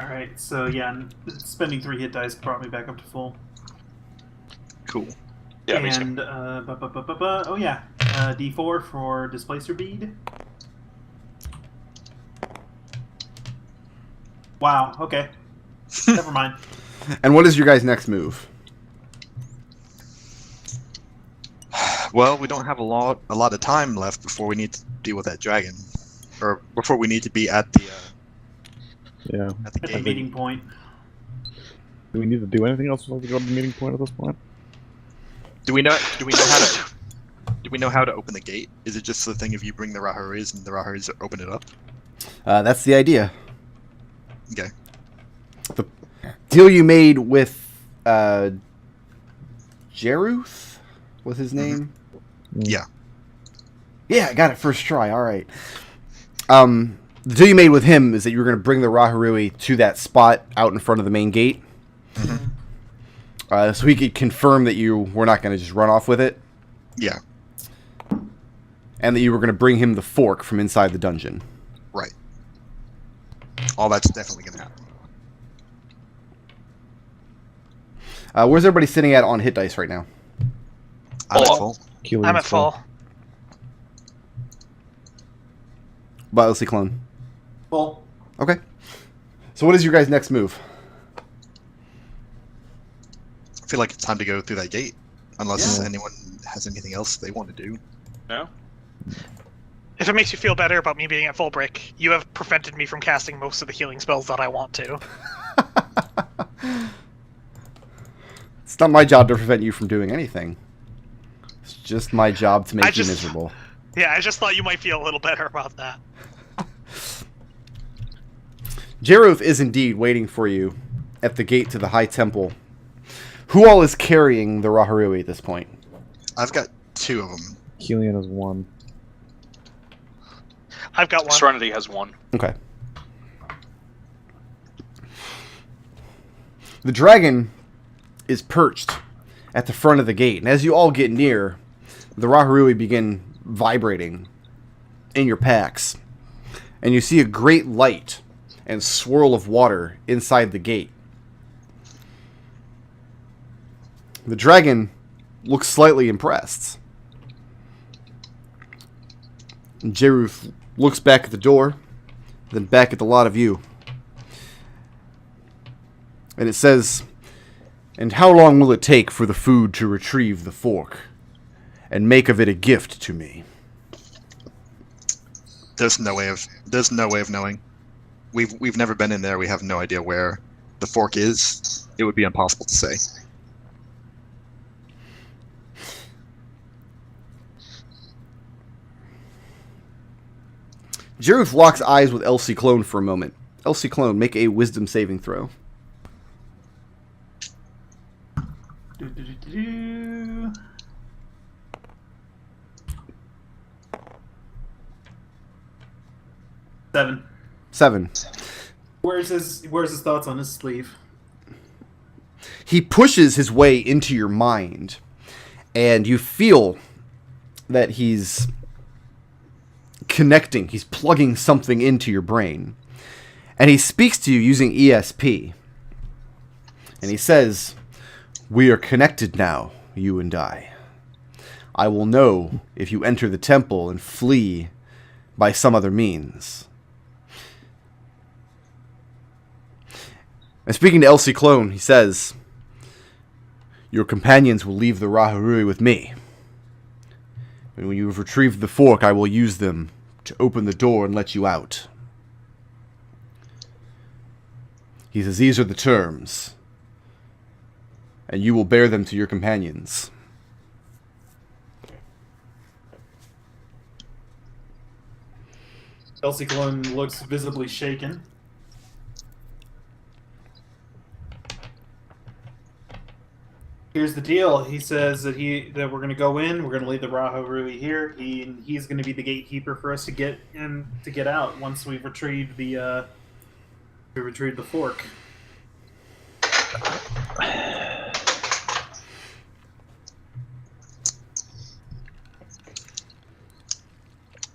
Alright, so yeah, spending 3 hit dice brought me back up to full. Cool. Yeah, me too. And, oh yeah, D4 for Displacer Bead. Wow, okay. Never mind. And what is your guys' next move? Well, we don't have a lot of time left before we need to deal with that dragon, or before we need to be at the At the meeting point. Do we need to do anything else before we go to the meeting point at this point? Do we know how to open the gate? Is it just the thing if you bring the Raharis and the Raharis open it up? That's the idea. Okay. The deal you made with Jeruth was his name? Yeah. Yeah, I got it first try. All right. The deal you made with him is that you were going to bring the Raharui to that spot out in front of the main gate. So he could confirm that you were not going to just run off with it. Yeah. And that you were going to bring him the fork from inside the dungeon. Right. All that's definitely going to happen. Where's everybody sitting at on hit dice right now? I'm at full. I'm at full. About Ciclon. Full. Okay. So what is your guys' next move? I feel like it's time to go through that gate, unless anyone has anything else they want to do. No? If it makes you feel better about me being at full brick, you have prevented me from casting most of the healing spells that I want to. It's not my job to prevent you from doing anything. It's just my job to make you miserable. Yeah, I just thought you might feel a little better about that. Jeruth is indeed waiting for you at the gate to the High Temple. Who all is carrying the Raharui at this point? I've got 2 of them. Kelian is 1. I've got 1. Serenity has 1. Okay. The dragon is perched at the front of the gate, and as you all get near, the Raharui begin vibrating in your packs, and you see a great light and swirl of water inside the gate. The dragon looks slightly impressed. And Jeruth looks back at the door, then back at the lot of you. And it says, "And how long will it take for the food to retrieve the fork and make of it a gift to me?" There's no way of knowing. We've never been in there. We have no idea where the fork is. It would be impossible to say. Jeruth locks eyes with Ciclon for a moment. Ciclon, make a wisdom saving throw. Seven. Where's his thoughts on his sleeve? He pushes his way into your mind, and you feel that he's connecting, he's plugging something into your brain. And he speaks to you using ESP. And he says, "We are connected now, you and I. I will know if you enter the temple and flee by some other means." And speaking to Ciclon, he says, "Your companions will leave the Raharui with me. And when you have retrieved the fork, I will use them to open the door and let you out." He says, "These are the terms, and you will bear them to your companions." Ciclon looks visibly shaken. Here's the deal. He says that we're going to go in. We're going to leave the Raharui here. He's going to be the gatekeeper for us to get in to get out once we've retrieved the fork.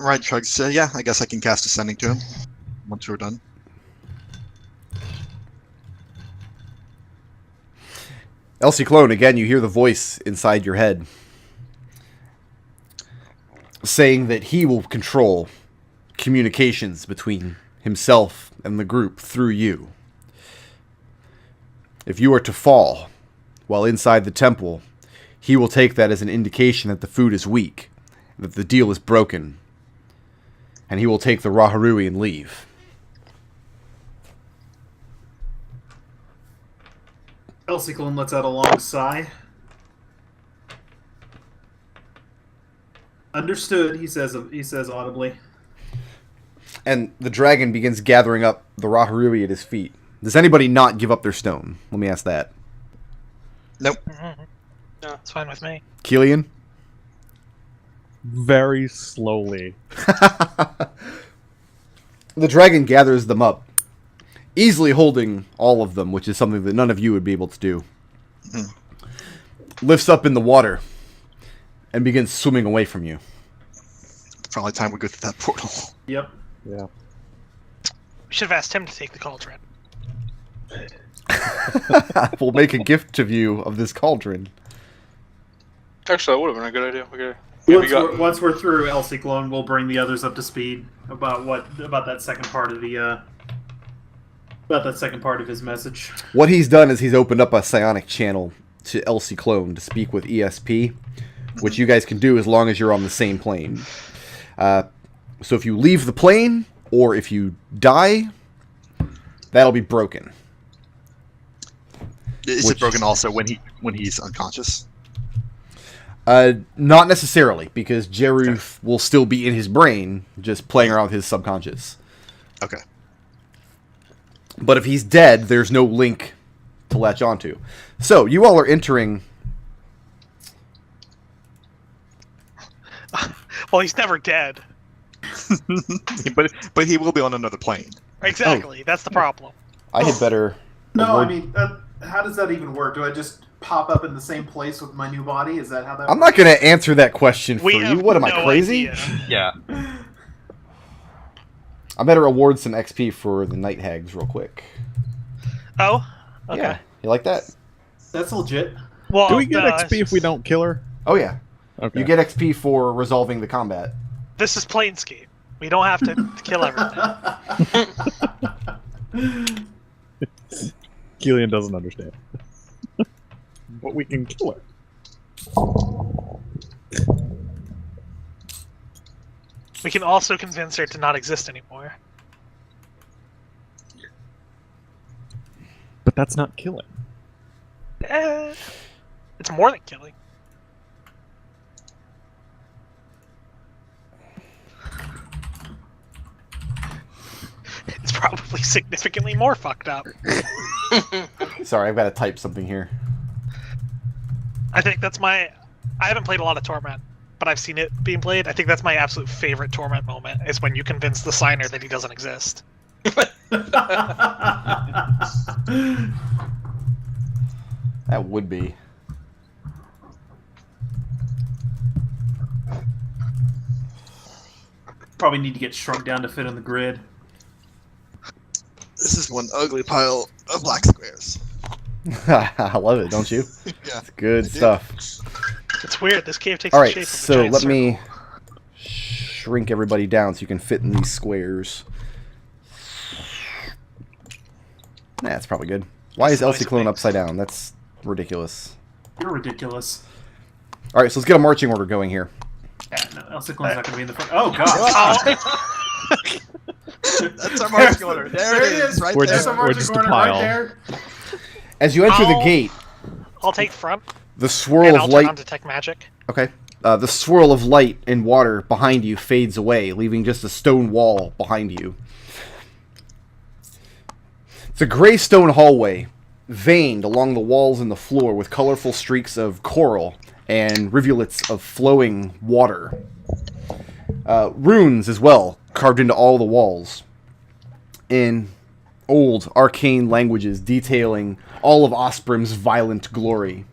Right, Trug said, "Yeah, I guess I can cast Ascending to him once we're done." Ciclon, again, you hear the voice inside your head saying that he will control communications between himself and the group through you. If you are to fall while inside the temple, he will take that as an indication that the food is weak, that the deal is broken, and he will take the Raharui and leave. Ciclon lets out a long sigh. Understood, he says audibly. And the dragon begins gathering up the Raharui at his feet. Does anybody not give up their stone? Let me ask that. Nope. No, it's fine with me. Kelian? Very slowly. The dragon gathers them up, easily holding all of them, which is something that none of you would be able to do. Lifts up in the water and begins swimming away from you. Probably time we go through that portal. Yep. Yeah. We should have asked him to take the cauldron. We'll make a gift to you of this cauldron. Actually, that would have been a good idea. Okay. Once we're through Ciclon, we'll bring the others up to speed about that second part of his message. What he's done is he's opened up a psionic channel to Ciclon to speak with ESP, which you guys can do as long as you're on the same plane. So if you leave the plane, or if you die, that'll be broken. Is it broken also when he's unconscious? Not necessarily, because Jeruth will still be in his brain, just playing around with his subconscious. Okay. But if he's dead, there's no link to latch onto. So, you all are entering... Well, he's never dead. but he will be on another plane. Exactly, that's the problem. I had better... No, I mean, how does that even work? Do I just pop up in the same place with my new body? Is that how that I'm works? not going to answer that question for We you. have What am I, no crazy? idea. Yeah. I better award some XP for the Night Hags real quick. Oh? Okay. Yeah, you like that? That's legit. Well, Do we get XP if we don't kill her? Oh, yeah. Okay. You get XP for resolving the combat. This is Planescape. We don't have to kill everything. Kelian doesn't understand. But we can kill her. We can also convince her to not exist anymore. But that's not killing. It's more than killing. It's probably significantly more fucked up. Sorry, I've got to type something here. I think that's my... I haven't played a lot of Torment, but I've seen it being played. I think that's my absolute favorite Torment moment, is when you convince the signer that he doesn't exist. That would be. Probably need to get shrunk down to fit on the grid. This is one ugly pile of black squares. I love it, don't you? Yeah. It's good I do. stuff. It's weird, this cave takes All the right, shape of a so giant let circle. me shrink everybody down so you can fit in these squares. That's probably good. Why is Nice Ciclon mix. upside down? That's ridiculous. You're ridiculous. All right, so let's get a marching order going here. Yeah, no, Ciclon's not going to be in the front. Oh, God. That's our marching order. There it is, right We're there. There's a marching just a order pile. right there. As you enter the Ow. gate, I'll take front, the swirl and of I'll turn on light. Detect Magic. Okay. The swirl of light and water behind you fades away, leaving just a stone wall behind you. It's a gray stone hallway, veined along the walls and the floor with colorful streaks of coral and rivulets of flowing water. Runes as well, carved into all the walls. In old, arcane languages detailing all of Osprem's violent glory.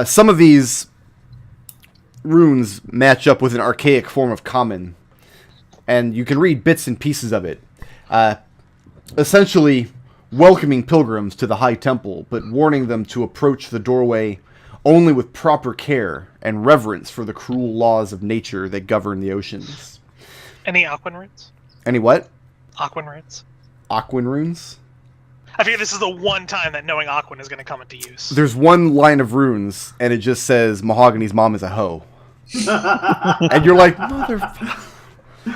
Some of these runes match up with an archaic form of common, and you can read bits and pieces of it. Essentially, welcoming pilgrims to the High Temple, but warning them to approach the doorway only with proper care and reverence for the cruel laws of nature that govern the oceans. Any Aquan runes? Any what? Aquan runes. Aquan runes? I figure this is the one time that knowing Aquan is going to come into use. There's one line of runes, and it just says, Mahogany's mom is a hoe. And you're like, motherfucker.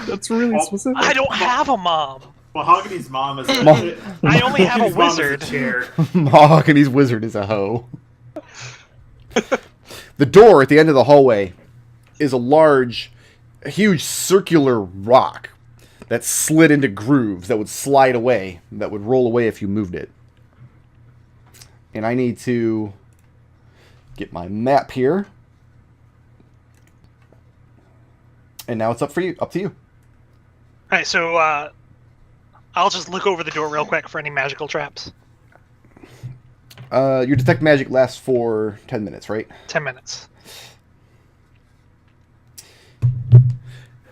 That's really specific. I don't have a mom. Mahogany's mom is. I only have a Mahogany's mom is wizard. chair. Mahogany's wizard is a hoe. The door at the end of the hallway is a huge circular rock that slid into grooves that would slide away, that would roll away if you moved it. And I need to get my map here. And now it's up to you. Alright, so I'll just look over the door real quick for any magical traps. Your detect magic lasts for 10 minutes, right? 10 minutes.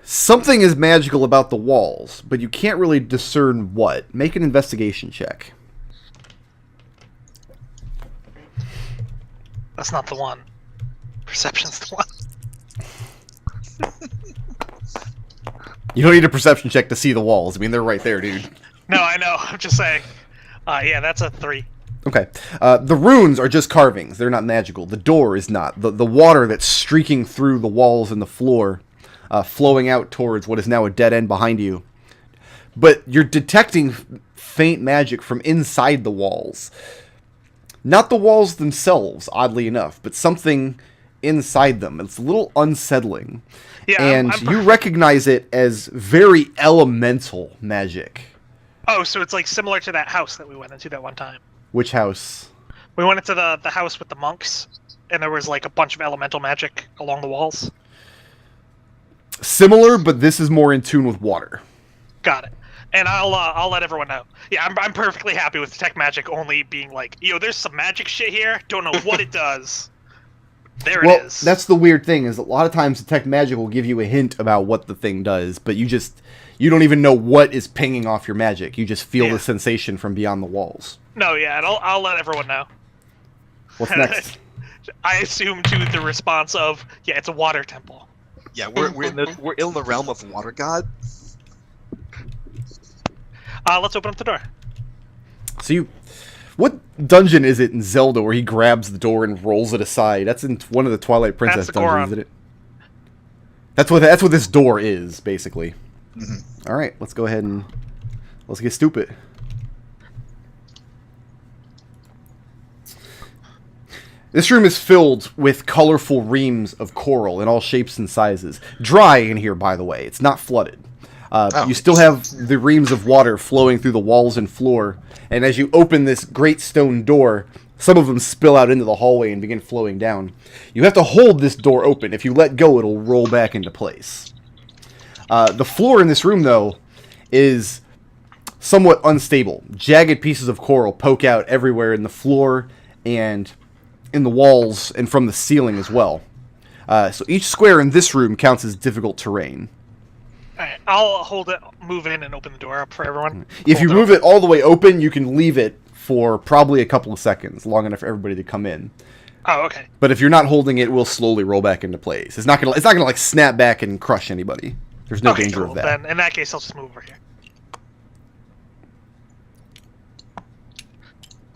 Something is magical about the walls, but you can't really discern what. Make an investigation check. That's not the one. Perception's the one. You don't need a perception check to see the walls. I mean, they're right there, dude. No, I know. I'm just saying. Yeah, that's a 3. Okay. The runes are just carvings. They're not magical. The door is not. The water that's streaking through the walls and the floor, flowing out towards what is now a dead end behind you. But you're detecting faint magic from inside the walls. Not the walls themselves, oddly enough, but something inside them. It's a little unsettling. Yeah, and I'm you recognize it as very elemental magic. Oh, so it's like similar to that house that we went into that one time. Which house? We went into the house with the monks, and there was like a bunch of elemental magic along the walls. Similar, but this is more in tune with water. Got it. And I'll let everyone know. Yeah, I'm perfectly happy with detect magic only being like, there's some magic shit here. Don't know what it does. There it is. That's the weird thing, is a lot of times detect magic will give you a hint about what the thing does, but you don't even know what is pinging off your magic. You just feel the sensation from beyond the walls. No, yeah, and I'll let everyone know. What's next? I assume to the response of, it's a water temple. Yeah, we're in the realm of water god. Let's open up the door. So what dungeon is it in Zelda where he grabs the door and rolls it aside? That's in one of the Twilight Princess dungeons, isn't it? That's what this door is, basically. Mm-hmm. All right, let's go ahead and let's get stupid. This room is filled with colorful reams of coral in all shapes and sizes. Dry in here, by the way. It's not flooded. You still have the reams of water flowing through the walls and floor, and as you open this great stone door, some of them spill out into the hallway and begin flowing down. You have to hold this door open. If you let go, it'll roll back into place. The floor in this room, though, is somewhat unstable. Jagged pieces of coral poke out everywhere in the floor and in the walls and from the ceiling as well. So each square in this room counts as difficult terrain. Alright, I'll move in and open the door up for everyone. If you move it all the way open, you can leave it for probably a couple of seconds, long enough for everybody to come in. Oh, okay. But if you're not holding it, it will slowly roll back into place. It's not gonna like snap back and crush anybody. There's no danger of that. Then in that case, I'll just move over here.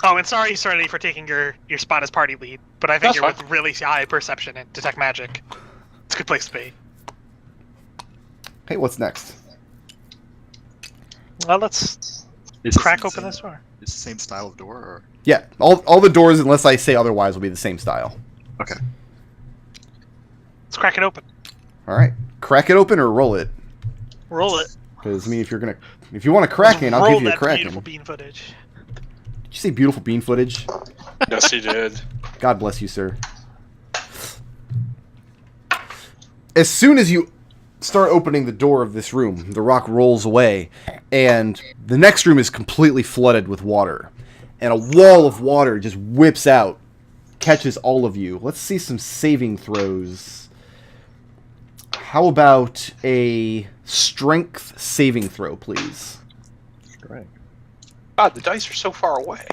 Oh, and sorry for taking your spot as party lead, but I think you're with really high perception and detect magic. It's a good place to be. Hey, what's next? Well, let's crack open this door. It's the same style of door, or? Yeah, all the doors, unless I say otherwise, will be the same style. Okay. Let's crack it open. All right, crack it open or roll it. Roll it. Because I mean, if you want a Kraken, I'll give you a Kraken. Beautiful bean footage. Did you say beautiful bean footage? Yes, he did. God bless you, sir. As soon as you start opening the door of this room, the rock rolls away, and the next room is completely flooded with water. And a wall of water just whips out, catches all of you. Let's see some saving throws. How about a strength saving throw, please? Strength. God, the dice are so far away.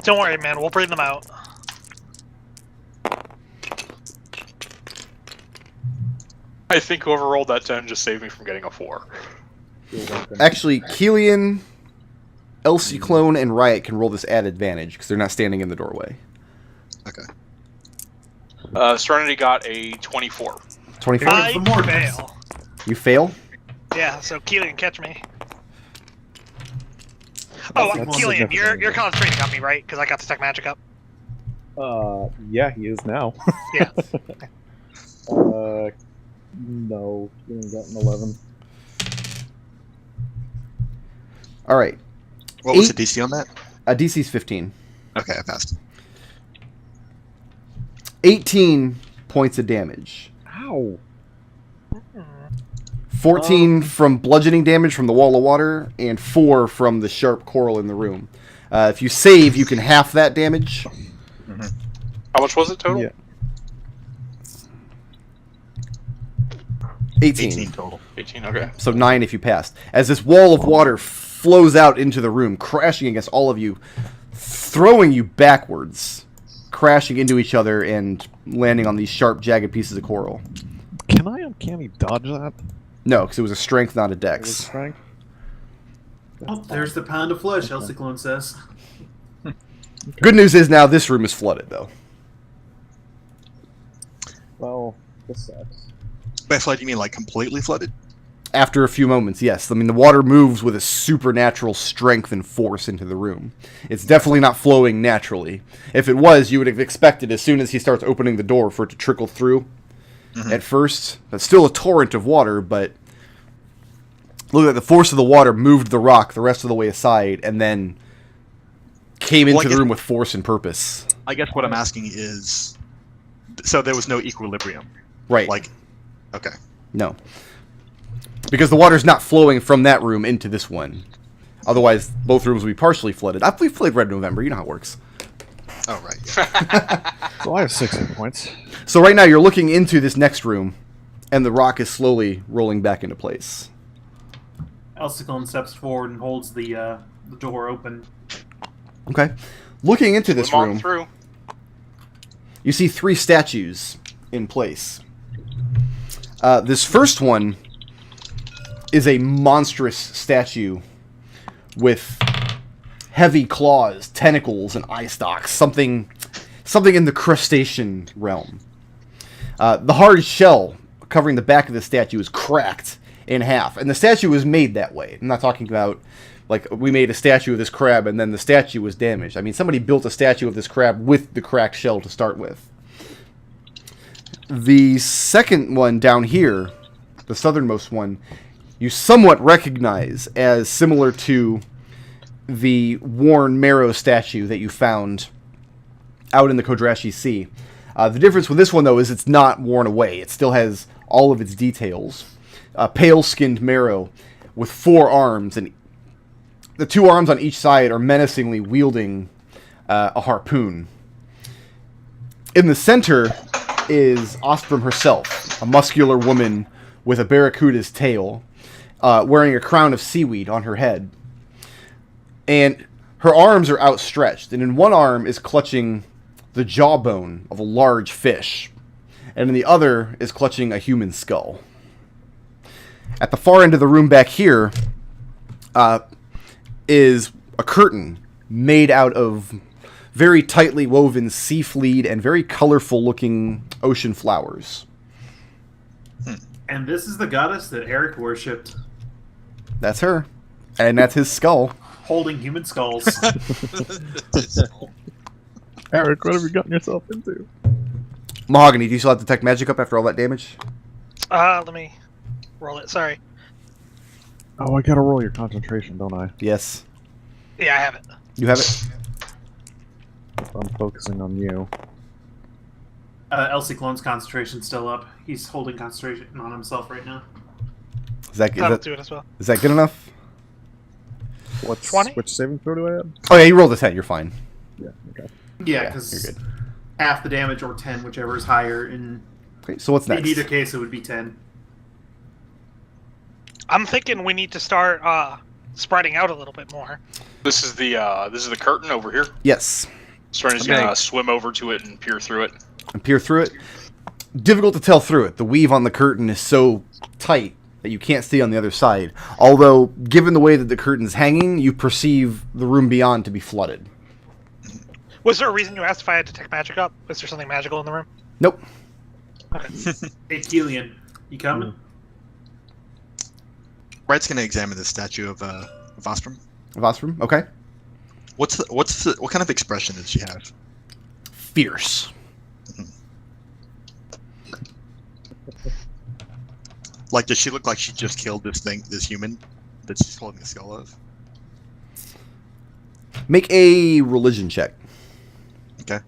Don't worry, man. We'll bring them out. I think whoever rolled that 10 just saved me from getting a 4. Actually, Kelian, Ciclon, and Riot can roll this at advantage because they're not standing in the doorway. Okay. Serenity got a 24. 24. I some more fail. You fail? Yeah, so Kelian, catch me. That's Kelian, you're significant. concentrating on me, right? Because I got Detect Magic up. Yeah, he is now. Yeah. No, he only got an 11. All right. What was the DC on that? DC's 15. Okay, I passed. 18 points of damage. Ow! 14 from bludgeoning damage from the wall of water, and 4 from the sharp coral in the room. If you save, you can half that damage. How much was it total? Yeah. 18. 18 total. 18, okay. So 9 if you passed. As this wall of water flows out into the room, crashing against all of you, throwing you backwards, crashing into each other and landing on these sharp, jagged pieces of coral. Can I uncanny dodge that? No, because it was a strength, not a It was dex. strength? Oh, there's the pound of flesh, Ciclon says. Good news is now this room is flooded, though. Well, this sucks. By flood, you mean like completely flooded? After a few moments, yes. I mean, the water moves with a supernatural strength and force into the room. It's definitely not flowing naturally. If it was, you would have expected as soon as he starts opening the door for it to trickle through. At first, that's still a torrent of water, but look at the force of the water moved the rock the rest of the way aside, and then came into the room with force and purpose. I guess what I'm asking is, so there was no equilibrium, Right. like, okay. No. Because the water's not flowing from that room into this one. Otherwise, both rooms would be partially flooded. We've played Red November, you know how it works. Oh, right. Yeah. Well, I have 6 hit points. So right now you're looking into this next room, and the rock is slowly rolling back into place. Ciclon steps forward and holds the door open. Okay. Looking into this Come on room, through. you see 3 statues in place. This first one is a monstrous statue with heavy claws, tentacles, and eye stalks. Something in the crustacean realm. The hard shell covering the back of the statue is cracked in half, and the statue was made that way. I'm not talking about like we made a statue of this crab and then the statue was damaged. I mean, somebody built a statue of this crab with the cracked shell to start with. The second one down here, the southernmost one, you somewhat recognize as similar to the worn marrow statue that you found out in the Kodrashi Sea. The difference with this one, though, is it's not worn away. It still has all of its details. Pale-skinned marrow with 4 arms, and the 2 arms on each side are menacingly wielding a harpoon. In the center is Osprem herself, a muscular woman with a barracuda's tail, wearing a crown of seaweed on her head. And her arms are outstretched, and in one arm is clutching the jawbone of a large fish, and in the other is clutching a human skull. At the far end of the room back here is a curtain made out of very tightly woven sea fleed and very colorful looking ocean flowers. And this is the goddess that Eric worshipped, That's her. And that's his skull. holding human skulls. Eric, what have you gotten yourself into? Mahogany, do you still have Detect Magic up after all that damage? Let me roll it. Sorry. Oh, I gotta roll your concentration, don't I? Yes. Yeah, I have it. You have it? I'm focusing on you. Ciclon's concentration's still up. He's holding concentration on himself right now. That'll do it as well. Is that good enough? What's 20? Which saving throw do I have? Oh yeah, you rolled a 10, you're fine. Yeah, okay. Yeah, You're because good. half the damage or 10, whichever is higher. In Okay, so what's next? either case, it would be 10. I'm thinking we need to start spreading out a little bit more. This is the curtain over here. Yes. Serena's gonna swim over to it and peer through it. And peer through it. Difficult to tell through it. The weave on the curtain is so tight that you can't see on the other side. Although, given the way that the curtain's hanging, you perceive the room beyond to be flooded. Was there a reason you asked if I had detect magic up? Was there something magical in the room? Nope. Okay. Hey, Kelian, you coming? Riot's gonna examine the statue of Osprem. Osprem, okay. What kind of expression does she have? Fierce. Like, does she look like she just killed this human that she's holding the skull of? Make a religion check. Okay.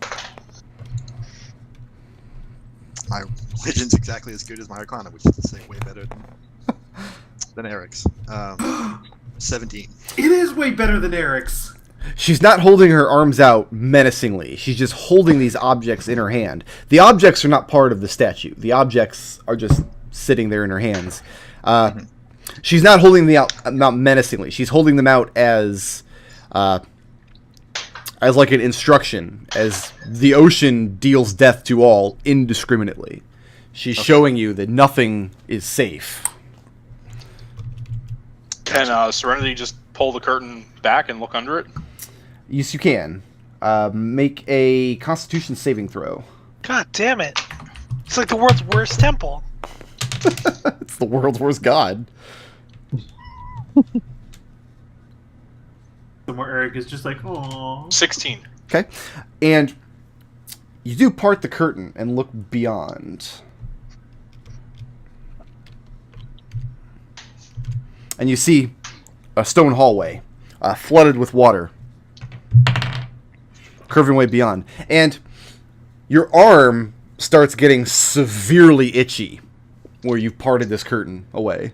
My religion's exactly as good as my Arcana, which is to say way better than Eric's. 17. It is way better than Eric's. She's not holding her arms out menacingly. She's just holding these objects in her hand. The objects are not part of the statue. The objects are just sitting there in her hands. She's not holding them out menacingly. She's holding them out as like an instruction, as the ocean deals death to all indiscriminately. She's showing you that nothing is safe. Can Serenity just pull the curtain back and look under it? Yes, you can. Make a Constitution saving throw. God damn it! It's like the world's worst temple. It's the world's worst god. Somewhere Eric is just like, oh. 16. Okay. And you do part the curtain and look beyond. And you see a stone hallway flooded with water, curving way beyond. And your arm starts getting severely itchy where you've parted this curtain away.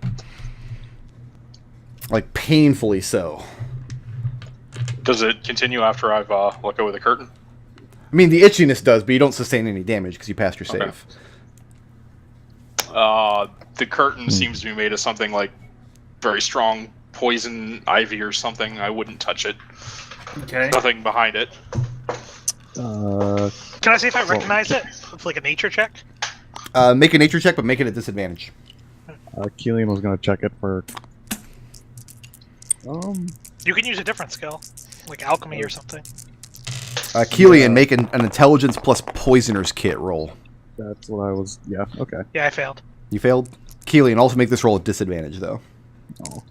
Like, painfully so. Does it continue after I've let go of the curtain? I mean, the itchiness does, but you don't sustain any damage because you passed your save. The curtain seems to be made of something like very strong poison ivy or something. I wouldn't touch it. Okay. Nothing behind it. Can I see if I recognize it? It's like a nature check. Make a nature check, but make it at disadvantage. Kelian was gonna check it for. You can use a different skill, like alchemy or something. Kelian, make an intelligence plus poisoner's kit roll. That's what I was. Yeah. Okay. Yeah, I failed. You failed? Kelian, also make this roll at disadvantage, though. Oh.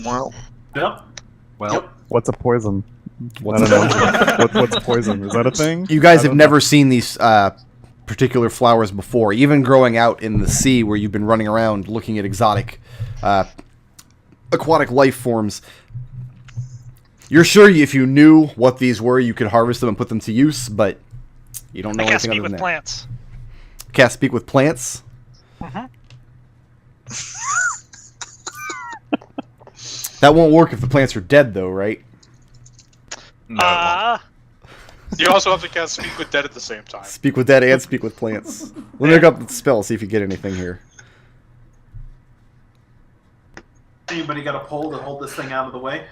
Well. Yep. Well. Yep. What's a poison? What's I don't know. What's poison? Is that a thing? You guys have never seen these particular flowers before, even growing out in the sea where you've been running around looking at exotic aquatic life forms. You're sure if you knew what these were, you could harvest them and put them to use, but you don't know I can't anything speak other with than that. plants. Can't speak with plants? Mm-hmm. That won't work if the plants are dead, though, right? No. You also have to cast Speak with Dead at the same time. Speak with dead and speak with plants. Let me look up the spell, see if you get anything here. Anybody got a pole to hold this thing out of the way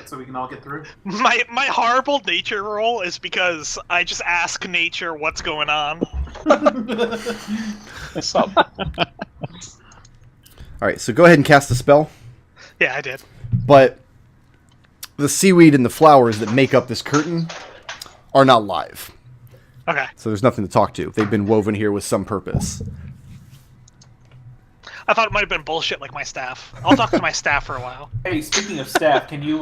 so we can all get through? My horrible nature roll is because I just ask nature what's going on. What's up? Alright, so go ahead and cast the spell. Yeah, I did. But the seaweed and the flowers that make up this curtain are not live. Okay. So there's nothing to talk to. They've been woven here with some purpose. I thought it might have been bullshit like my staff. I'll talk to my staff for a while. Hey, speaking of staff, can you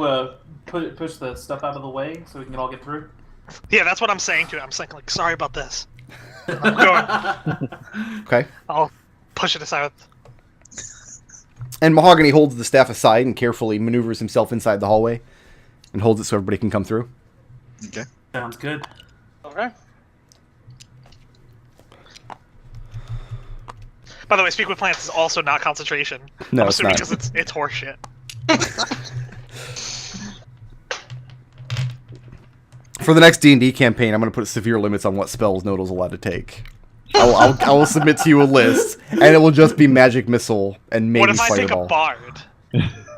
push the stuff out of the way so we can all get through? Yeah, that's what I'm saying to it. I'm saying, like, sorry about this. I'm going. Okay. I'll push it aside. And Mahogany holds the staff aside and carefully maneuvers himself inside the hallway and holds it so everybody can come through. Okay. Sounds good. Okay. By the way, speak with plants is also not concentration. No, I'm it's assuming not. because it's horseshit. For the next D&D campaign, I'm going to put severe limits on what spells Nodal's allowed to take. I will submit to you a list, and it will just be magic missile and maybe What if I pick a fireball. bard?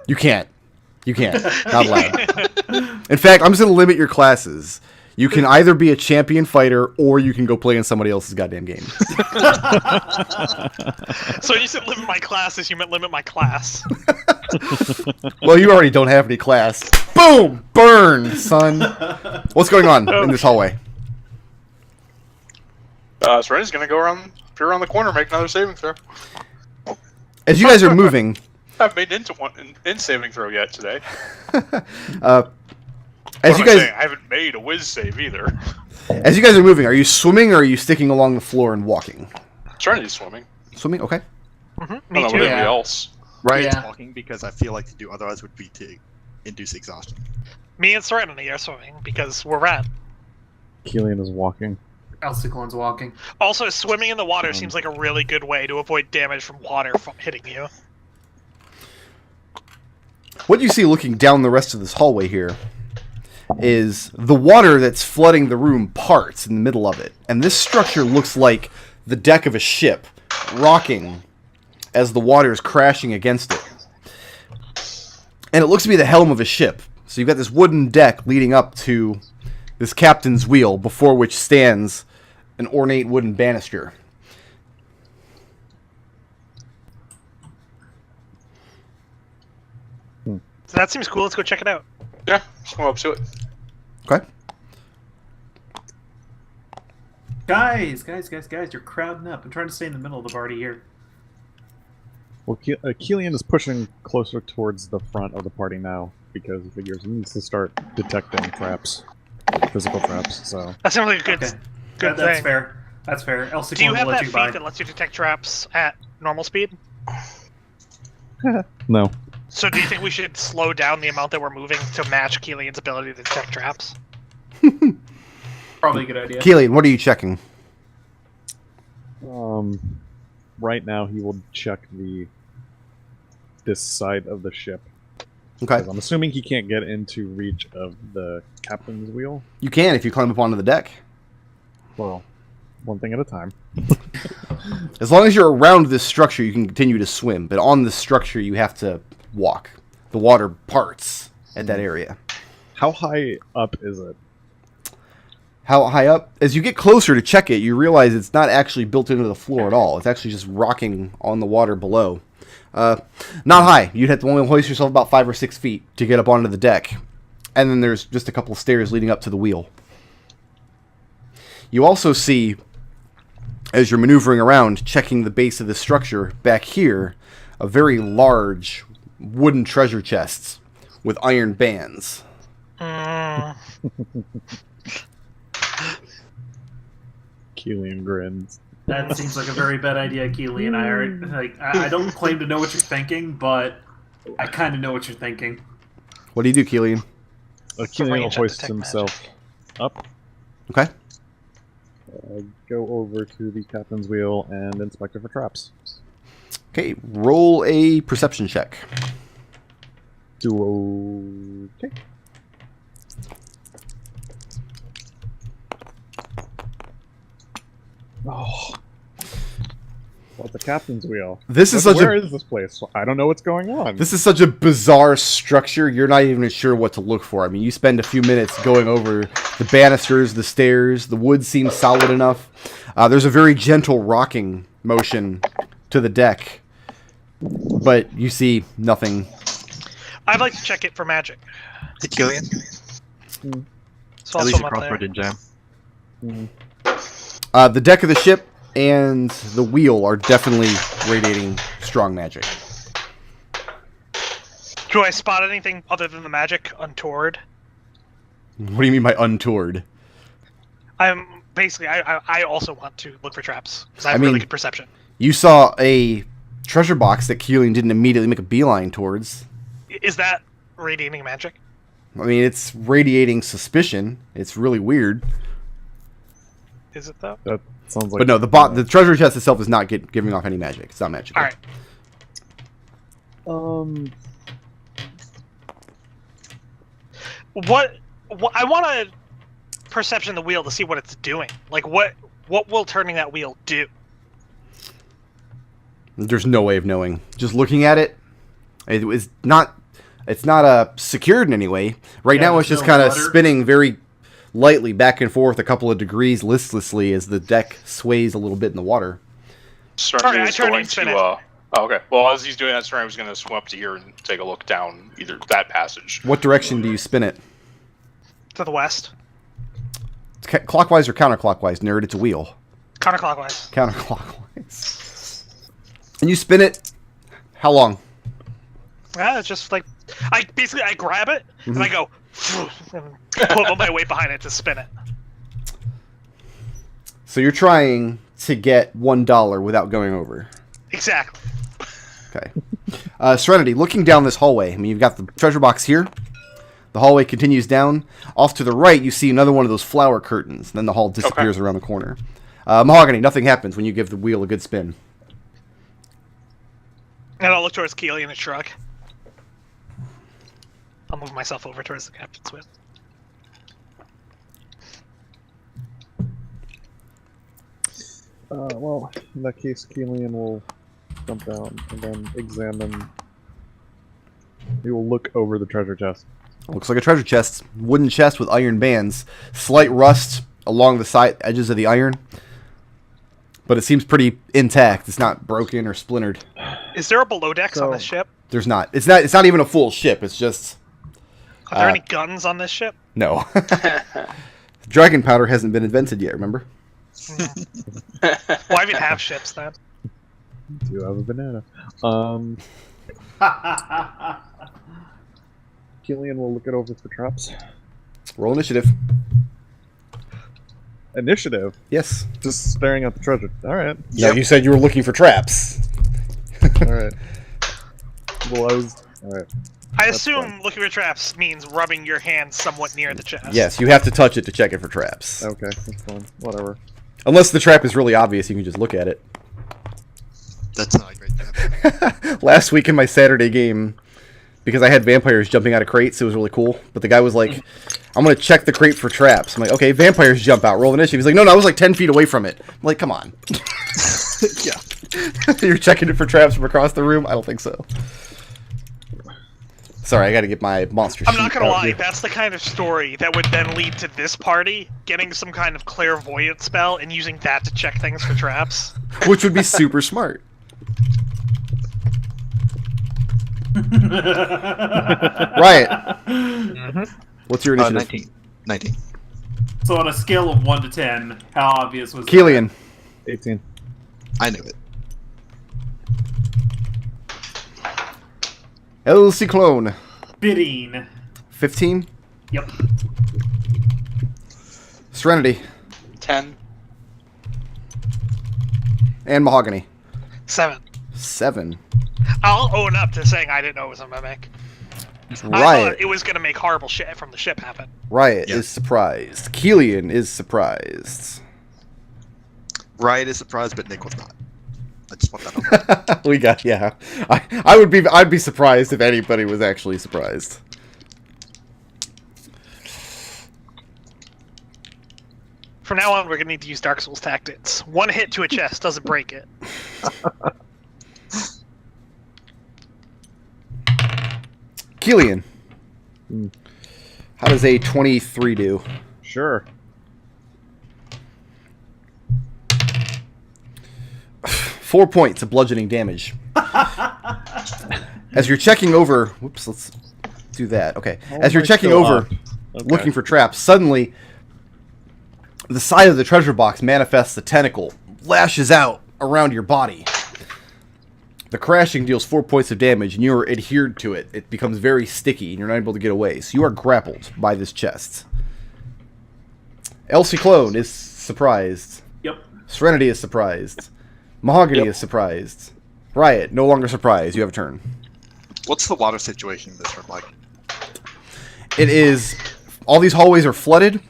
You can't. You can't. Not allowed. In fact, I'm just gonna limit your classes. You can either be a champion fighter or you can go play in somebody else's goddamn game. So when you said limit my classes, you meant limit my class. Well, you already don't have any class. Boom! Burn, son. What's going on in this hallway? Serena's gonna go around, appear around the corner, make another saving throw. As you guys are moving, I haven't made into one in saving throw yet today. as you guys, I haven't made a whiz save either. as you guys are moving, are you swimming or are you sticking along the floor and walking? Serena's swimming. Swimming, okay. Me I don't know too. about anybody Yeah. else. Riot's Yeah. walking because I feel like to do otherwise would be to induce exhaustion. Me and Serenity are swimming because we're rat. Kelian is walking. Ciclon's walking. Also, swimming in the water seems like a really good way to avoid damage from water hitting you. What you see looking down the rest of this hallway here is the water that's flooding the room parts in the middle of it. And this structure looks like the deck of a ship rocking as the water is crashing against it. And it looks to be the helm of a ship. So you've got this wooden deck leading up to this captain's wheel, before which stands an ornate wooden banister. So that seems cool. Let's go check it out. Yeah, swim up to it. Okay? Guys, you're crowding up. I'm trying to stay in the middle of the party here. Well, Kelian is pushing closer towards the front of the party now because he figures he needs to start detecting traps, physical traps. So That seems like a good, Okay. good That's thing. fair. That's fair. Do you Ciclon will have let that you feat by. that lets you detect traps at normal speed? no, So do you think we should slow down the amount that we're moving to match Kelian's ability to detect traps? Probably a good idea. Kelian, what are you checking? right now he will check this side of the ship. Okay. 'Cause I'm assuming he can't get into reach of the captain's wheel. You can if you climb up onto the deck. Well, one thing at a time. As long as you're around this structure, you can continue to swim. But on this structure, you have to walk. The water parts at that area. How high up is it? How high up? As you get closer to check it, you realize it's not actually built into the floor at all. It's actually just rocking on the water below. Not high. You'd have to only hoist yourself about 5 or 6 feet to get up onto the deck. And then there's just a couple of stairs leading up to the wheel. You also see, as you're maneuvering around, checking the base of the structure, back here, a very large wooden treasure chest with iron bands. Kelian grins. That seems like a very bad idea, Keely. And I don't claim to know what you're thinking, but I kind of know what you're thinking. What do you do, Kelian? Kelian range will of hoist detect himself up, Okay. go over to the captain's wheel, and inspect it for traps. Okay, roll a perception check. Okay. Oh. What's the captain's wheel? This is Where is this place? I don't know what's going on. This is such a bizarre structure, you're not even sure what to look for. I mean, you spend a few minutes going over the banisters, the stairs, the wood seems solid enough. There's a very gentle rocking motion to the deck, but you see nothing. I'd like to check it for magic. Hey, Kelian. So At I'll least swim your up crossbow there. didn't jam. The deck of the ship and the wheel are definitely radiating strong magic. Do I spot anything other than the magic untoward? What do you mean by untoward? I'm basically I also want to look for traps because I have I mean- really good perception. You saw a treasure box that Kelian didn't immediately make a beeline towards. Is that radiating magic? I mean, it's radiating suspicion. It's really weird. Is it though? That sounds like. But no, the treasure chest itself is not giving off any magic. It's not magical. All right. What I want to perception the wheel to see what it's doing. Like what what will turning that wheel do? There's no way of knowing. Just looking at it, it's not secured in any way. Right now, it's just kind of spinning very lightly back and forth a couple of degrees listlessly as the deck sways a little bit in the water. Serenity Alright, is I turn going and spin to. it. Oh, okay. Well, as he's doing that, Serenity was going to swim up to here and take a look down either that passage. What direction do you spin it? To the west. Clockwise or counterclockwise, nerd? It's a wheel. Counterclockwise. Counterclockwise. And you spin it. How long? Yeah, it's just like I grab it and I go and put all my weight behind it to spin it. So you're trying to get $1 without going over. Exactly. Okay. Serenity, looking down this hallway. I mean, you've got the treasure box here. The hallway continues down. Off to the right, you see another one of those flower curtains. Then the hall disappears around the corner. Mahogany, nothing happens when you give the wheel a good spin. And I'll look towards Kelian and shrug. I'll move myself over towards the captain's wheel. Well, in that case, Kelian will jump down and then examine. He will look over the treasure chest. Looks like a treasure chest. Wooden chest with iron bands. Slight rust along the side edges of the iron. But it seems pretty intact. It's not broken or splintered. Is there a below decks on this ship? There's not. It's not even a full ship. It's just... Are there any guns on this ship? No. Dragon powder hasn't been invented yet, remember? Why even have ships then? Do you have a banana? Kelian will look it over for traps. Roll initiative. Initiative? Yes. Just staring at the treasure. Alright. No, you said you were looking for traps. Alright. Well, I was... Alright. I That's assume fine. looking for traps means rubbing your hand somewhat near the chest. Yes, you have to touch it to check it for traps. Okay, that's fine. Whatever. Unless the trap is really obvious, you can just look at it. That's not a great trap. Last week in my Saturday game, because I had vampires jumping out of crates, it was really cool. But the guy was like, I'm going to check the crate for traps. I'm like, okay, vampires jump out, roll initiative. He's like, no, I was like 10 feet away from it. I'm like, come on. Yeah. You're checking it for traps from across the room? I don't think so. Sorry, I got to get my monster I'm sheet not gonna out lie, here. that's the kind of story that would then lead to this party getting some kind of clairvoyant spell and using that to check things for traps. Which would be super smart. Riot. What's your initiative? 19. So on a scale of 1 to 10, how obvious was Kelian. 18. I knew it. El Ciclon. Bidding. 15. Yep. Serenity. 10. And Mahogany. 7. 7. I'll own up to saying I didn't know it was a mimic. I thought Riot. it was gonna make horrible shit from the ship happen. Riot Yeah. is surprised. Kelian is surprised. Riot is surprised, but Nick was not. I just want that on. We got, yeah. I'd be surprised if anybody was actually surprised. From now on, we're gonna need to use Dark Souls tactics. One hit to a chest doesn't break it. Kelian. Hmm. How does a 23 do? Sure. 4 points of bludgeoning damage. As you're checking over... Whoops, let's do that. Okay. How As am you're I checking still over, up? Okay. looking for traps, suddenly the side of the treasure box manifests a tentacle, lashes out around your body. The crashing deals 4 points of damage, and you are adhered to it. It becomes very sticky, and you're not able to get away. So you are grappled by this chest. El Ciclon is surprised. Yep. Serenity is surprised. Mahogany is surprised. Riot, no longer surprised. You have a turn. What's the water situation in this room like? It is... All these hallways are flooded,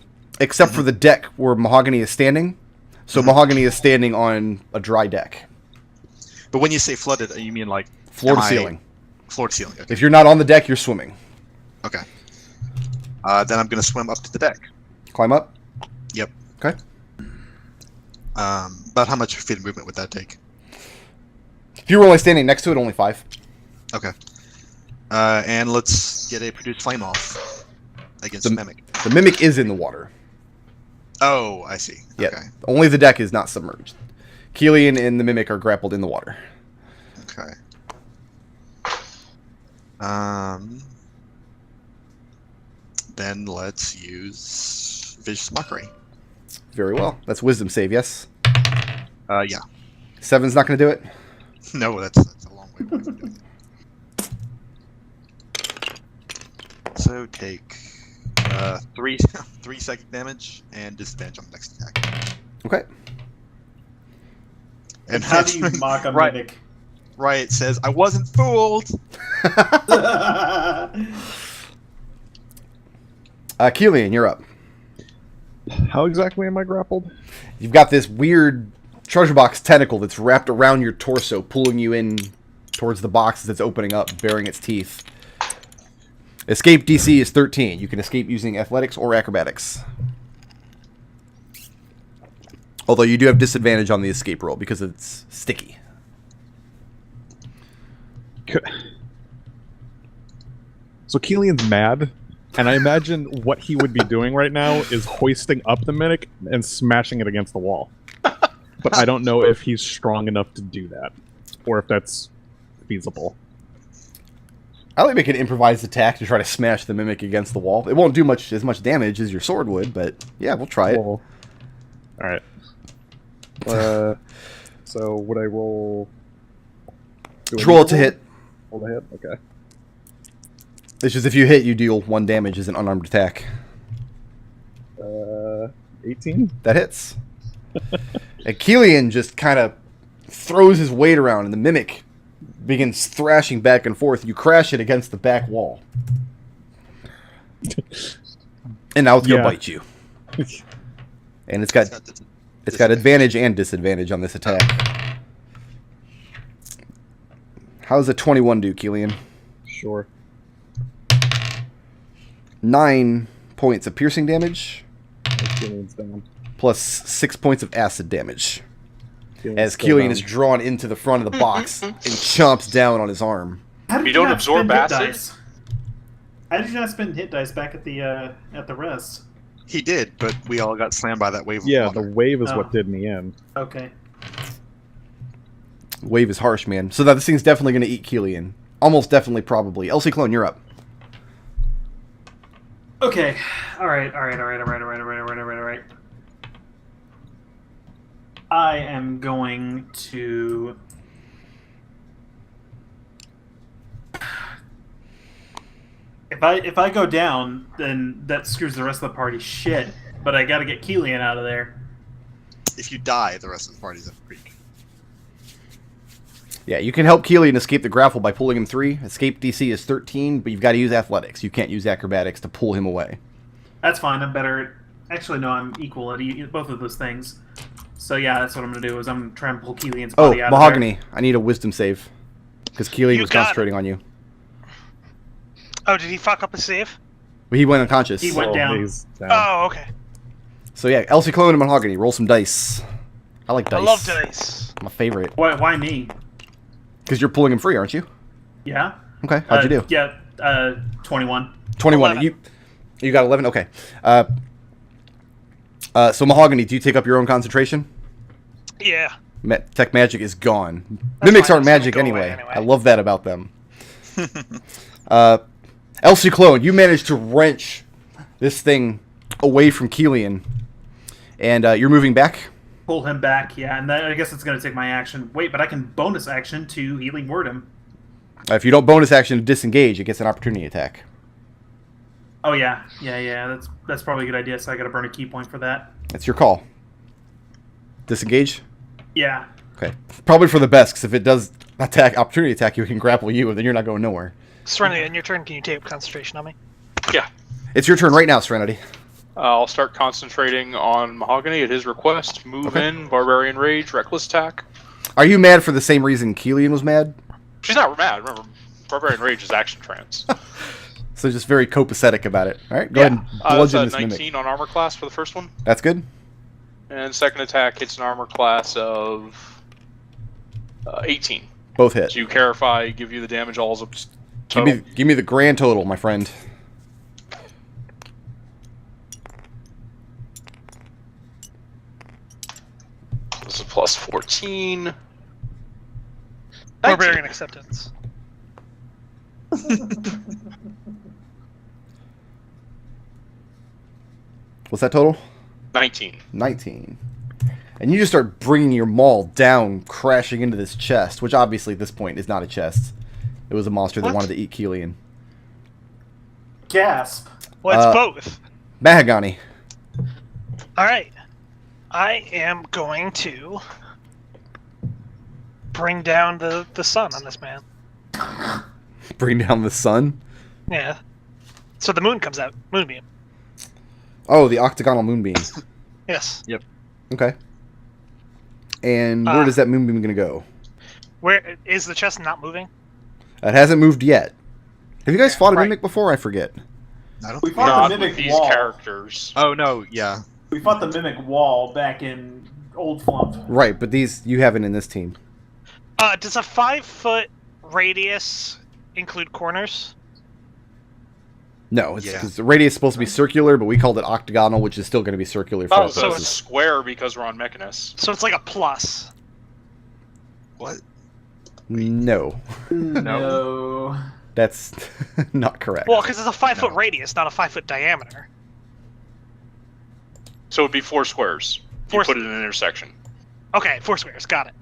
except for the deck where Mahogany is standing. So Mahogany is standing on a dry deck. But when you say flooded, you mean like... Floor to am I- ceiling. Floor to ceiling, okay. If you're not on the deck, you're swimming. Okay. Then I'm going to swim up to the deck. Climb up. Yep. Okay. About how much feet of movement would that take? If you were only standing next to it, only 5. Okay. And let's get a produce flame off against the Mimic. The Mimic is in the water. Oh, I see. Yeah. Okay. Only the deck is not submerged. Kelian and the Mimic are grappled in the water. Okay. Then let's use Vicious Mockery. Very well. That's Wisdom save, yes? Yeah. 7's not going to do it? No, that's a long way away from doing it. So take 3 psychic damage and disadvantage on the next attack. Okay. And how do you mock a Mimic? Riot says, I wasn't fooled! Kelian, you're up. How exactly am I grappled? You've got this weird treasure box tentacle that's wrapped around your torso, pulling you in towards the box that's opening up, baring its teeth. Escape DC is 13. You can escape using athletics or acrobatics. Although you do have disadvantage on the escape roll because it's sticky. So Kelian's mad, and I imagine what he would be doing right now is hoisting up the Mimic and smashing it against the wall. But I don't know if he's strong enough to do that, or if that's feasible. I like make an improvised attack to try to smash the Mimic against the wall. It won't do as much damage as your sword would, but yeah, we'll try it. Well, alright. So would I roll... Just roll it to hit. Roll to hit? Okay. It's just if you hit, you deal 1 damage as an unarmed attack. 18? That hits. And Kelian just kind of throws his weight around, and the Mimic begins thrashing back and forth. You crash it against the back wall. And now it's going to bite you. And it's got advantage and disadvantage on this attack. How does a 21 do, Kelian? Sure. 9 points of piercing damage, Kelian's down. plus 6 points of acid damage. Kelian's As still Kelian down. is drawn into the front of the box and chomps down on his arm. How did You don't not absorb spend hit acid? dice? How did you not spend hit dice back at the rest? He did, but we all got slammed by that wave of Yeah, water. the wave is Oh. what did in the end. Okay. Wave is harsh, man. So that this thing's definitely going to eat Kelian. Almost definitely, probably. Elsie Clone, you're up. Okay. All right. I am going to. If I go down, then that screws the rest of the party shit. But I got to get Kelian out of there. If you die, the rest of the party's at freak. Yeah, you can help Kelian escape the grapple by pulling him 3. Escape DC is 13, but you've got to use athletics. You can't use acrobatics to pull him away. That's fine. I'm better. Actually, no, I'm equal at both of those things. So yeah, that's what I'm gonna do. Is I'm trying to pull Kelian's Oh, body out Mahogany. of I need a wisdom save. Because Kelian You was got it. concentrating on you. Oh, did he fuck up a save? But he went unconscious. He went down. He's down. Oh, okay. So yeah, Elsie Clone and Mahogany. Roll some dice. I like dice. I love dice. My favorite. there. Why me? Because you're pulling him free, aren't you? Yeah. Okay, how'd you do? Yeah, 21. 21. 11. You got 11? Okay. So Mahogany, do you take up your own concentration? Yeah. Tech magic is gone. That's Mimics fine, aren't it's gonna magic go away anyway. anyway. I love that about them. Elsie Clone, you managed to wrench this thing away from Kelian. And you're moving back? Pull him back, yeah, and then I guess it's gonna take my action. Wait, but I can bonus action to healing word him. If you don't bonus action to disengage, it gets an opportunity attack. Oh yeah. That's probably a good idea. So I gotta burn a key point for that. That's your call. Disengage? Yeah. Okay. Probably for the best, because if it does opportunity attack you, it can grapple you, and then you're not going nowhere. Serenity, on your turn, can you take concentration on me? Yeah. It's your turn right now, Serenity. I'll start concentrating on Mahogany at his request. Move in, Barbarian Rage, Reckless Attack. Are you mad for the same reason Kelian was mad? She's not mad. Remember, Barbarian Rage is action trance. So just very copacetic about it. All right, go Yeah. ahead and That's bludgeon a this 19 mimic. on armor class for the first one. That's good. And second attack hits an armor class of 18. Both hit. Do you care if I give you the damage all as a Give total? me the grand total, my friend. This is plus 14. Barbarian acceptance. What's that total? 19. 19. And you just start bringing your maul down, crashing into this chest, which obviously at this point is not a chest. It was a monster that What? wanted to eat Kelian. Gasp. Well, it's both. Mahogany. All right. I am going to bring down the sun on this man. Bring down the sun. Yeah. So the moon comes out. Moonbeam. Oh, the octagonal moonbeam. Yes. Okay. And where does that moonbeam going to go? Where is the chest not moving? It hasn't moved yet. Have you guys fought a Right. mimic before? I forget. I don't We think fought Not the with mimic these wall. characters. Oh, no, yeah. We fought the mimic wall back in old Flumph. Right, but these you haven't in this team. Does a 5-foot radius include corners? No, it's Yeah. because the radius is supposed to be circular, but we called it octagonal, which is still going to be circular for Oh, all so purposes. it's square because we're on Mechanus. So it's like a plus. What? No, No. that's not correct. Well, because it's a 5-foot No. radius, not a 5-foot diameter. So it'd be 4 squares. Four You put it in an intersection. Okay, 4 squares. Got it.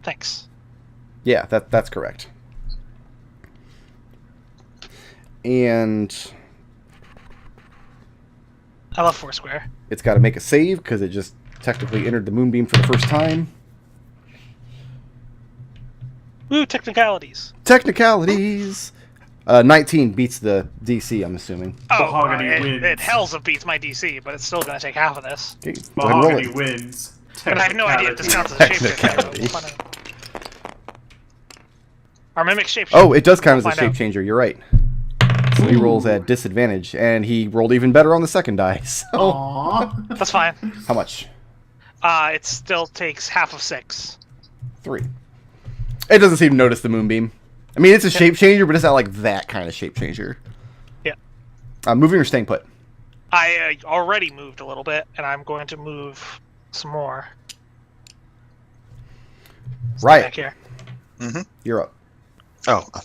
Thanks. Yeah, that's correct. And I love 4 square. it's got to make a save because it just technically entered the moonbeam for the first time. Woo, technicalities. Technicalities. 19 beats the DC, I'm assuming. Oh, Mahogany it wins. hells of beats my DC, but it's still going to take half of this. Okay, go ahead and roll Mahogany it. wins. But I have no idea if this counts as a shapeshifter. Technicality. We'll find out. Our mimic shapeshifter. Oh, it does count as a We'll find shape changer. You're right. So he rolls at disadvantage, and he rolled even better on the second die. So Aww. That's fine. how much? It still takes half of 6. 3. It doesn't seem to notice the moonbeam. I mean, it's a shape changer, but it's not like that kind of shape changer. Yeah. Moving or staying put? I already moved a little bit, and I'm going to move some more. Riot, Back here. Mm-hmm. you're up. Oh, I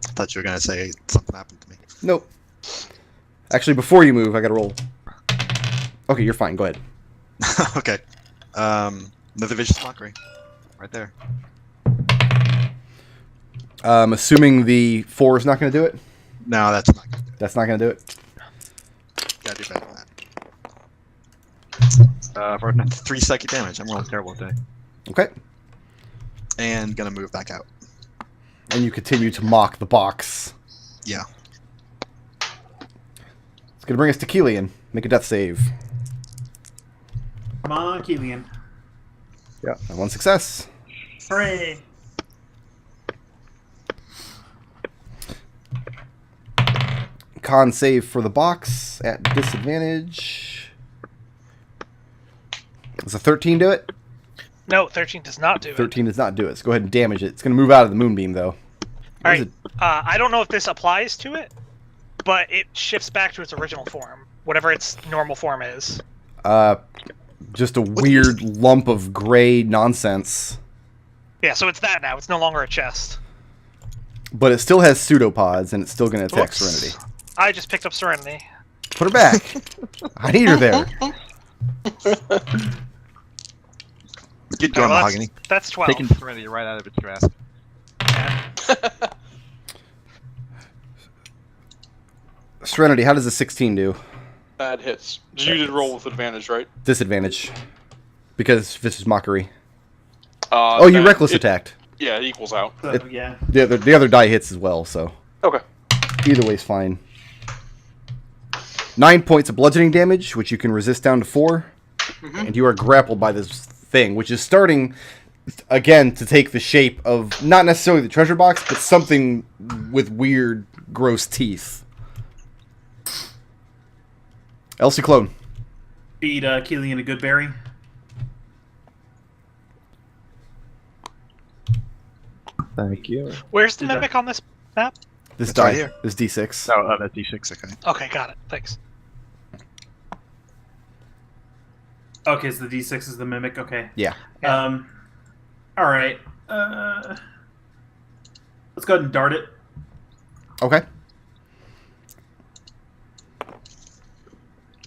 thought you were going to say something happened to me. Nope. Actually, before you move, I gotta roll. Okay, you're fine. Go ahead. Okay. Another Vicious Mockery. Right there. Assuming the 4 is not going to do it. No, that's not good. That's not going to do it. Gotta do better than that. For 3 psychic damage. I'm rolling terrible today. Okay. And gonna move back out. And you continue to mock the box. Yeah. It's going to bring us to Kelian. Make a death save. Come on, Kelian. And 1 success. Hooray. Con save for the box at disadvantage. Does a 13 do it? No, 13 does not do it. 13 does not do it. So go ahead and damage it. It's going to move out of the moonbeam, though. All What is right. I don't know if this applies to it, but it shifts back to its original form, whatever its normal form is. Just a weird lump of gray nonsense. Yeah, so it's that now. It's no longer a chest. But it still has pseudopods, and it's still going to attack Oops. Serenity. I just picked up Serenity. Put her back. I need her there. Good going, Well, Mahogany. That's 12. Taking Serenity right out of its grasp. Serenity, how does a 16 do? That hits. You did roll with advantage, right? Disadvantage. Because this is mockery. Oh, You reckless attacked. Yeah, it equals out. So, It- yeah. The other die hits as well, so Okay. either way's fine. 9 points of bludgeoning damage, which you can resist down to 4. And you are grappled by this thing, which is starting, again, to take the shape of not necessarily the treasure box, but something with weird, gross teeth. Elsie Clone. feed Kelian a good berry. Thank you. Where's the Did that- mimic on this map? This It's right die, here. this D6. Oh, that's D6. Okay. Okay, got it. Thanks. Okay, so the D6 is the mimic. Okay. Yeah. Yeah. All right. Let's go ahead and dart it. Okay.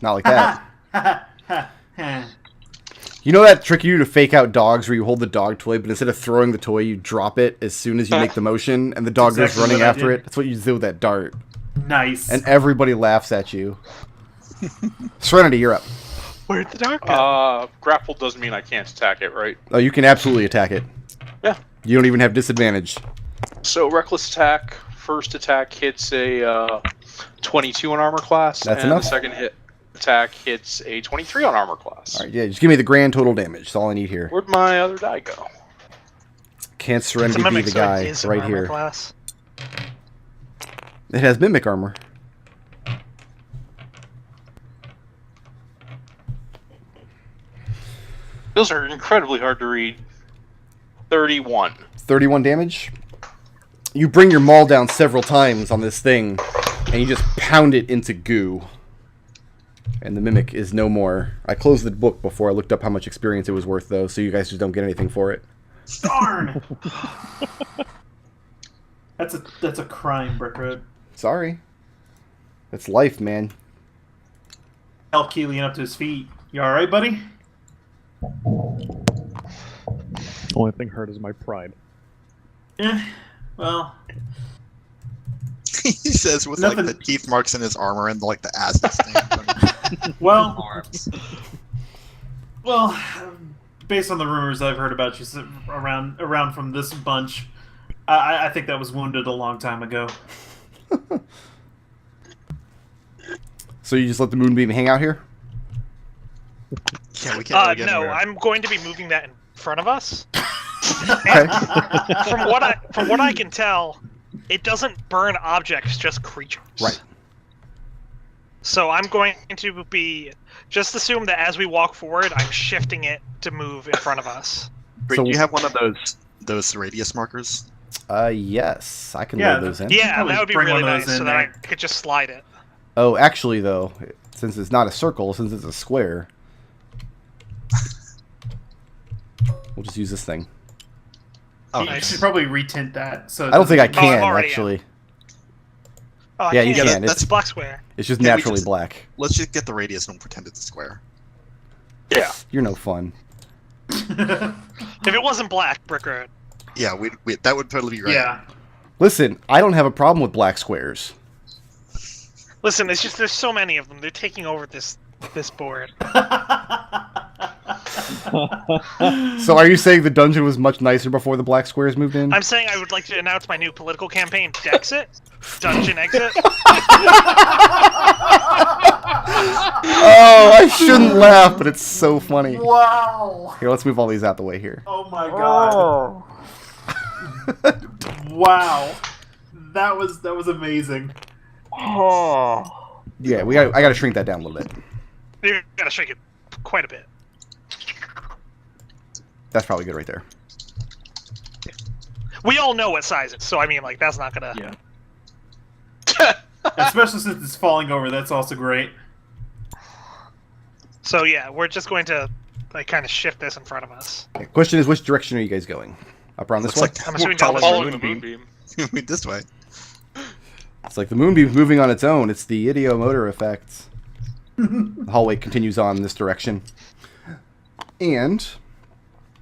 Not like that. You know that trick you do to fake out dogs where you hold the dog toy, but instead of throwing the toy, you drop it as soon as you make the motion, and the dog goes exactly running what I after did. it? That's what you do with that dart. Nice. And everybody laughs at you. Serenity, you're up. Where'd the dark go? Grapple doesn't mean I can't attack it, right? Oh, you can absolutely attack it. Yeah. You don't even have disadvantage. So reckless attack. First attack hits a 22 on armor class. That's and enough. The second attack hits a 23 on armor class. All right, yeah, just give me the grand total damage. That's all I need here. Where'd my other die go? Can't Serenity be the guy right here. Class. It has Mimic armor. Those are incredibly hard to read. 31. 31 damage. You bring your maul down several times on this thing, and you just pound it into goo. And the Mimic is no more. I closed the book before I looked up how much experience it was worth, though, so you guys just don't get anything for it. Darn. That's a crime, Brick Road. Sorry. That's life, man. Help Kelian up to his feet. You all right, buddy? Only thing hurt is my pride. Well, He says with Nothing- like the teeth marks in his armor and like the acid stains on his well, arms. well. Based on the rumors I've heard about you around from this bunch, I think that was wounded a long time ago. So you just let the Moonbeam hang out here? Yeah, we can't really get No, anywhere. I'm going to be moving that in front of us. Okay. From what I can tell, it doesn't burn objects, just creatures. Right. So I'm going to be just assume that as we walk forward, I'm shifting it to move in front of us. Wait, So- do you have one of those radius markers? Yes. I can Yeah, load those in. Yeah, Probably that would be bring really one of nice, those so in that I there. could just slide it. Oh, actually, though, since it's not a circle, since it's a square, we'll just use this thing. Oh, You should probably retint that. So it I don't think I doesn't- can, already actually. Oh, I Yeah, you can't. can. It's black square. It's just Can't we naturally just- black. Let's just get the radius and pretend it's a square. Yeah. You're no fun. If it wasn't black, Brick Road. Yeah, we that would totally be right. Yeah. Listen, I don't have a problem with black squares. Listen, it's just there's so many of them. They're taking over this board. So are you saying the dungeon was much nicer before the black squares moved in? I'm saying I would like to announce my new political campaign, Dexit, Dungeon Exit. Oh, I shouldn't laugh, but it's so funny. Wow. Here, let's move all these out the way here. Oh my god. Wow. That was amazing. Yeah, I gotta shrink that down a little bit. You gotta shrink it quite a bit. That's probably good right there. We all know what size it's, so I mean, like, that's not gonna. Yeah. Especially since it's falling over, that's also great. So yeah, we're just going to like kind of shift this in front of us. Okay, question is, which direction are you guys going? Up around this Looks way? like I'm we're assuming down following this Following the moonbeam. moonbeam. This way. It's like the moonbeam's moving on its own. It's the idiomotor effect. The hallway continues on in this direction. And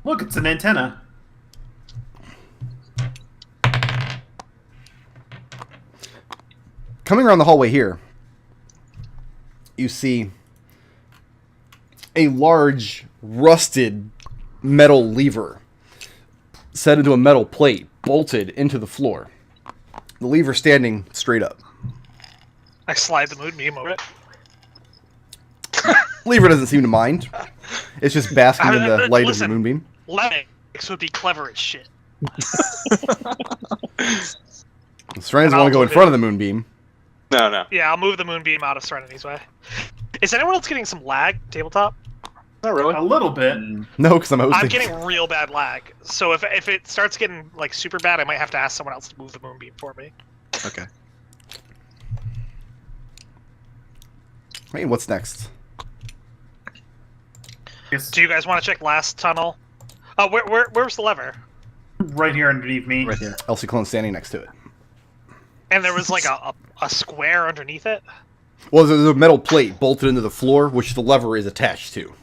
Look, it's an antenna. coming around the hallway here, you see a large, rusted metal lever set into a metal plate, bolted into the floor. The lever standing straight up. I slide the moonbeam over it. Lever doesn't seem to mind. It's just basking in the light of the Listen. moonbeam. Lennox would be clever as shit. Serenity's And want to go I'll in front of the moonbeam. No. Yeah, I'll move the moonbeam out of Serenity's way. Is anyone else getting some lag tabletop? Not really. A little bit. No, because I'm hosting. I'm getting real bad lag. So if it starts getting like super bad, I might have to ask someone else to move the moonbeam for me. Okay. Hey, what's next? Yes. Do you guys want to check last tunnel? Oh, where's the lever? Right here underneath me. Right here. Ciclon standing next to it. And there was like a square underneath it. Well, there's a metal plate bolted into the floor, which the lever is attached to.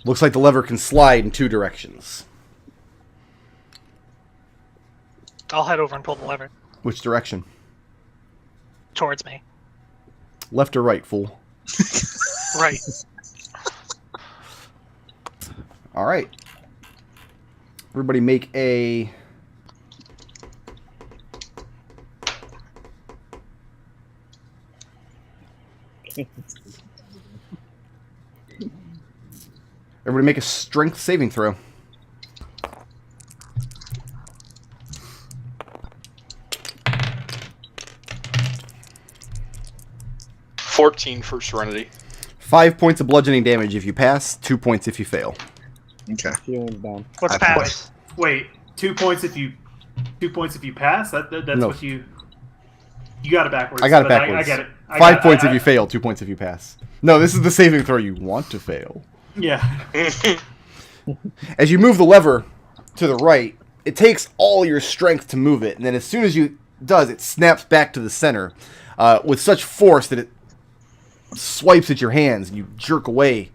Looks like the lever can slide in 2 directions. I'll head over and pull the lever Which direction? towards me. Left or right, fool? Right. All right. Everybody make a... Everybody make a strength saving throw. $14 for Serenity. 5 points of bludgeoning damage if you pass, 2 points if you fail. Okay. Healing's down. What's I pass? Wait, 2 points if you pass. That's No. what you got it backwards. I got it but backwards. I get it. 5 points if you fail, 2 points if you pass. No, this is the saving throw you want to fail. Yeah. As you move the lever to the right, it takes all your strength to move it, and then as soon as it does, it snaps back to the center with such force that it swipes at your hands, and you jerk away.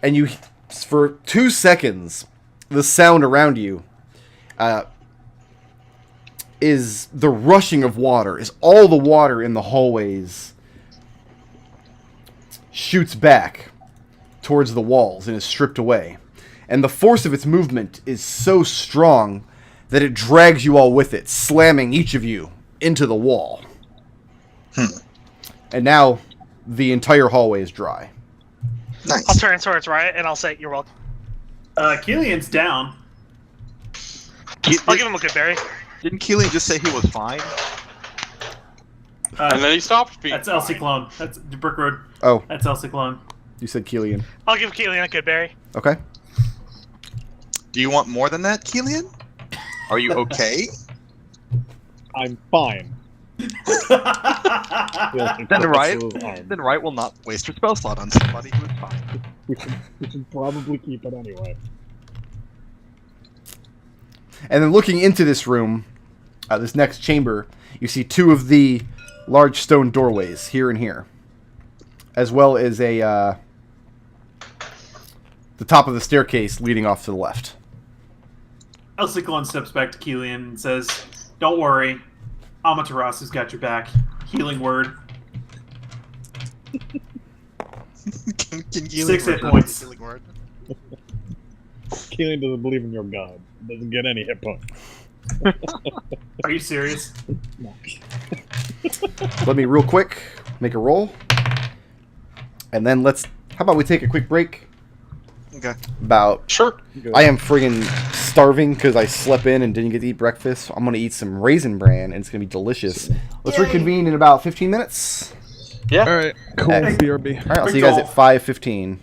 And you, for 2 seconds, the sound around you is the rushing of water, is all the water in the hallways shoots back towards the walls and is stripped away. And the force of its movement is so strong that it drags you all with it, slamming each of you into the wall. And now the entire hallway is dry. Nice. I'll turn towards Riot and I'll say, "You're welcome." Kelian's down. I'll give him a good berry. Didn't Kelian just say he was fine? And then he stopped being. That's Elsie Clone. That's the Brick Road. Oh, That's Elsie Clone. you said Kelian. I'll give Kelian a good berry. Okay. Do you want more than that, Kelian? Are you okay? I'm fine. Then Riot will not waste her spell slot on somebody who is fine. We should probably keep it anyway. And then looking into this room, this next chamber, you see 2 of the large stone doorways, here and here. As well as the top of the staircase leading off to the left. Elsie Clone steps back to Kelian and says, "Don't worry. Amaterasu's got your back. Healing word." Can Kelian 6 hit remember points. the healing word? Kelian doesn't believe in your god. Doesn't get any hit points. Are you serious? No. Let me real quick make a roll. And then how about we take a quick break? Okay. About, Sure. I am friggin' starving because I slept in and didn't get to eat breakfast. So I'm going to eat some Raisin Bran, and it's going to be delicious. Let's reconvene in about 15 minutes. Yeah. Alright, cool. Hey. BRB. All right, I'll see you guys at 5:15.